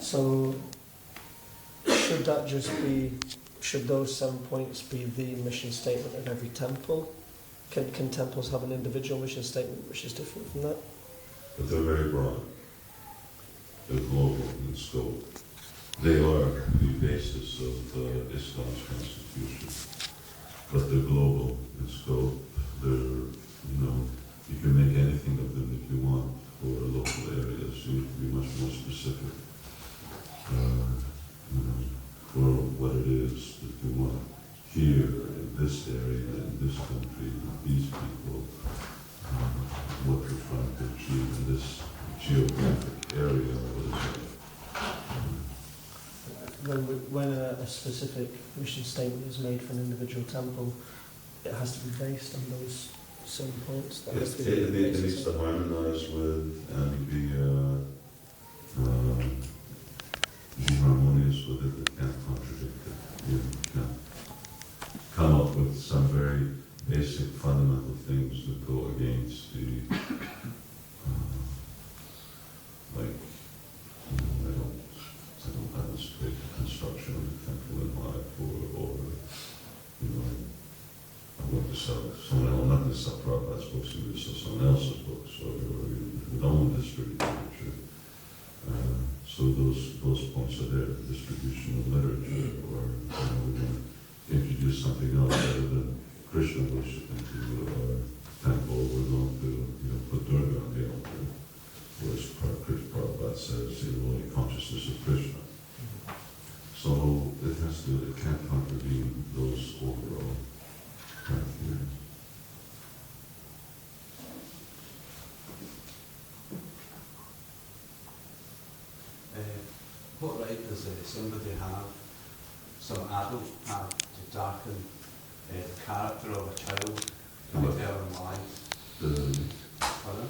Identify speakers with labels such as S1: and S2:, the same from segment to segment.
S1: So should those 7 points be the mission statement of every temple? Can temples have an individual mission statement which is different from that?
S2: But they're very broad. They're global in scope. They are the basis of Islam's constitution, but they're global in scope. They're, you can make anything of them if you want for local areas. You need to be much more specific, for what it is that you want here, in this area, in this country, with these people, what you're trying to achieve in this geographic area.
S1: When a specific mission statement is made for an individual temple, it has to be based on those 7 points.
S2: It needs to harmonize with and be harmonious with it. It can't contradict it. You can't come up with some very basic fundamental things that go against the I don't have this great construction of the temple in life, or I'm going to sell someone else, not to sell Prabhupada's books, I'm going to sell someone else's books, or we don't distribute literature. So those points are there, distribution of literature, or we want to introduce something else other than Krishna worship into our temple. We're going to put Durga on the altar. Whereas Prabhupada says, only consciousness of Krishna. So it can't contravene those overall criteria.
S3: What right does somebody have, some adult have, to darken the character of a child and tell them lies? Pardon?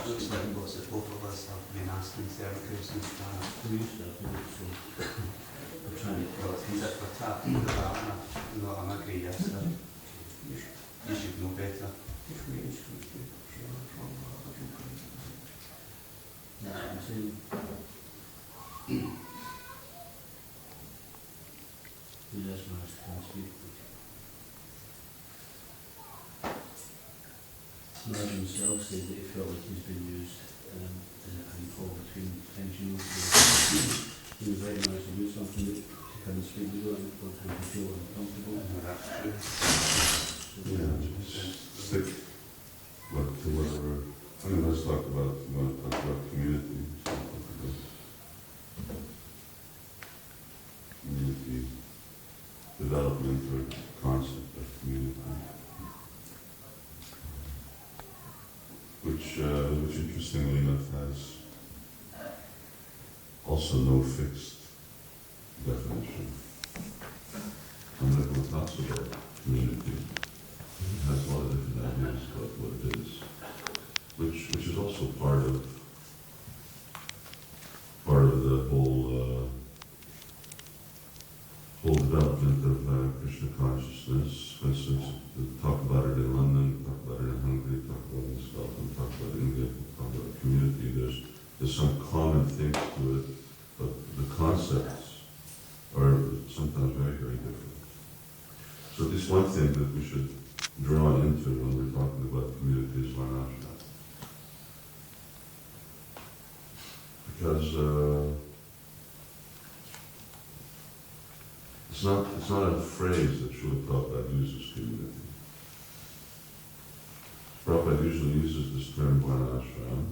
S3: Looks like what's the both of us have been asking certain questions. He's at the top of the partner. No, I'm agree, yes. You should know better.
S4: Raj himself said that he felt like he's been used as a kind of fall between tensions. He was recognised to do something that he couldn't speak to do, and it was to feel uncomfortable.
S2: Stick to whatever. Let's talk about community. Community development or concept of community. Which interestingly enough has also no fixed definition. When everyone talks about community, it has a lot of different ideas about what it is, which is also part of the whole development of Krishna consciousness. For instance, talk about it in London, talk about it in Hungary, talk about it in Scotland, talk about it in India, talk about community. There's some common things to it, but the concepts are sometimes very, very different. So this one thing that we should draw into when we're talking about community is Varnashram. Because it's not a phrase that Srila Prabhupada uses, community. Prabhupada usually uses this term Varnashram,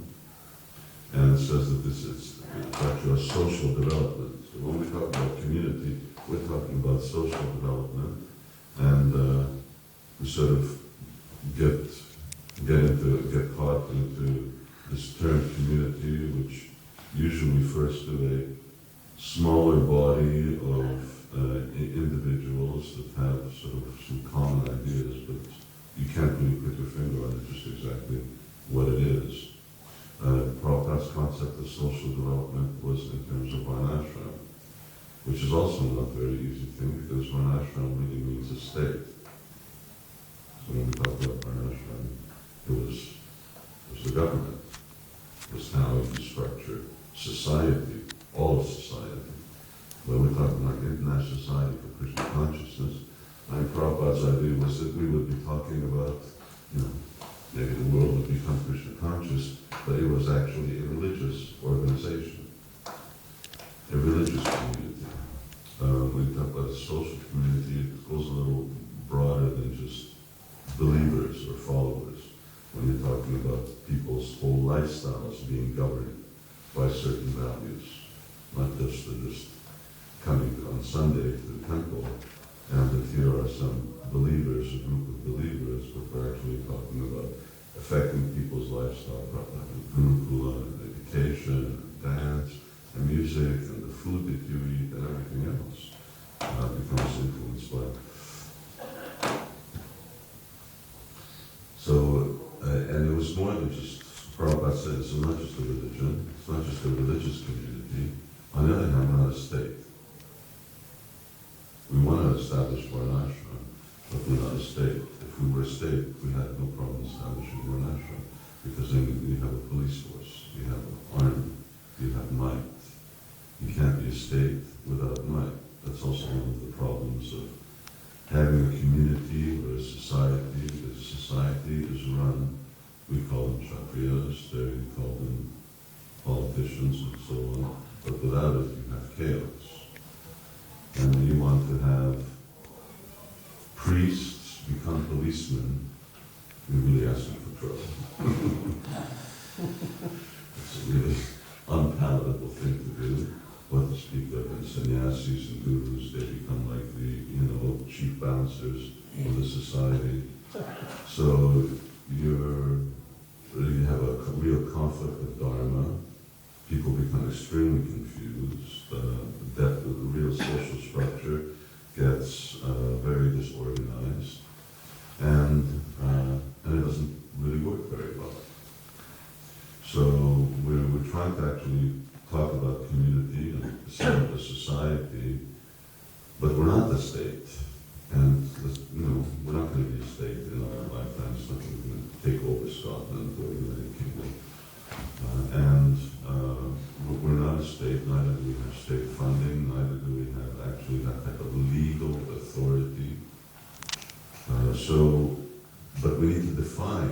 S2: and it says that this is actually a social development. So when we talk about community, we're talking about social development, and we sort of get caught into this term community, which usually refers to a smaller body of individuals that have sort of some common ideas, but you can't really put your finger on it just exactly what it is. Prabhupada Prabhupada's concept of social development was in terms of varnashram, which is also not a very easy thing because varnashram really means a state. So when we talk about varnashram, it was the government, it was how you structure society, all of society. When we're talking about International Society for Krishna Consciousness, Prabhupada's idea was that we would be talking about, maybe the world would become Krishna conscious, but it was actually a religious organization, a religious community. When we talk about a social community, it goes a little broader than just believers or followers. When you're talking about people's whole lifestyles being governed by certain values, not just coming on Sunday to the temple, and that here are some believers, a group of believers, but we're actually talking about affecting people's lifestyle, gurukula, and education, and dance, and music, and the food that you eat, and everything else becomes influenced by. So, and it was more than just, Prabhupada said, it's not just a religion, it's not just a religious community. On the other hand, we're not a state. We want to establish varnashram, but we're not a state. If we were a state, we had no problem establishing varnashram, because then you have a police force, you have an army, you have might. You can't be a state without might. That's also one of the problems of having a community or a society, because a society is run, we call them kshatriyas, they call them politicians and so on, but without it you have chaos. And you want to have priests become policemen, you're really asking for trouble. It's a really unpalatable thing to do. What to speak of, and sannyasis and gurus, they become like the, chief bouncers of the society. So you have a real conflict of dharma. People become extremely confused. The depth of the real social structure gets very disorganized, and it doesn't really work very well. So we're trying to actually talk about community and set up a society, but we're not the state. And, we're not going to be a state in our lifetime. It's not going to take over Scotland or the United Kingdom. We're not a state, neither do we have state funding, neither do we have actually that type of legal authority. But we need to define,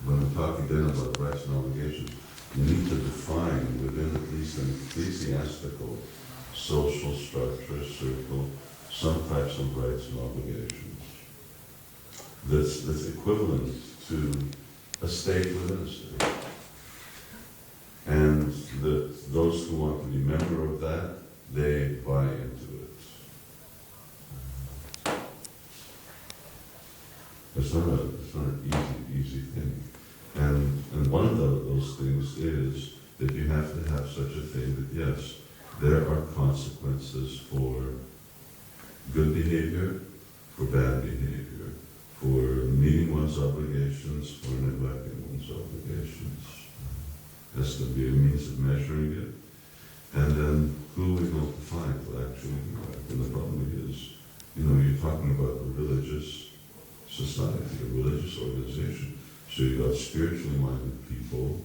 S2: when we talk again about rights and obligations, we need to define within at least an ecclesiastical social structure, circle, some types of rights and obligations that's equivalent to a state within a state. And that those who want to be member of that, they buy into it. It's not an easy thing. And one of those things is that you have to have such a thing that, yes, there are consequences for good behavior, for bad behavior, for meeting one's obligations, for neglecting one's obligations. That's going to be a means of measuring it. And then who are we going to find to actually do that? And the problem is, you're talking about a religious society, a religious organization. So you've got spiritually minded people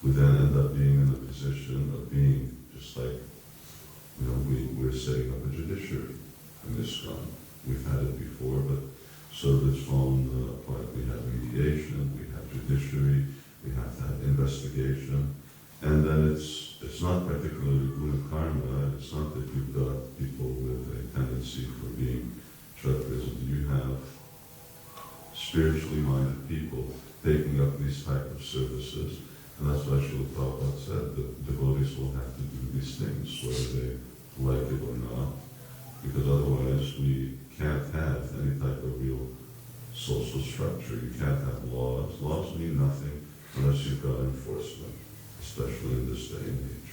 S2: who then end up being in a position of being just like, we're setting up a judiciary in this ISKCON. We've had it before, but so that's fallen apart. We have mediation, we have judiciary, we have to have investigation, and then it's not particularly guna karma. It's not that you've got people with a tendency for being kshatriyas. You have spiritually minded people taking up these type of services, and that's why Srila Prabhupada said that devotees will have to do these things, whether they like it or not, because otherwise we can't have any type of real social structure. You can't have laws. Laws mean nothing unless you've got enforcement, especially in this day and age.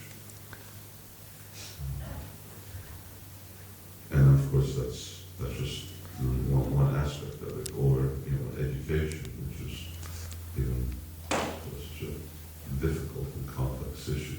S2: And of course that's just one aspect of it, or education, which is even difficult and complex accessory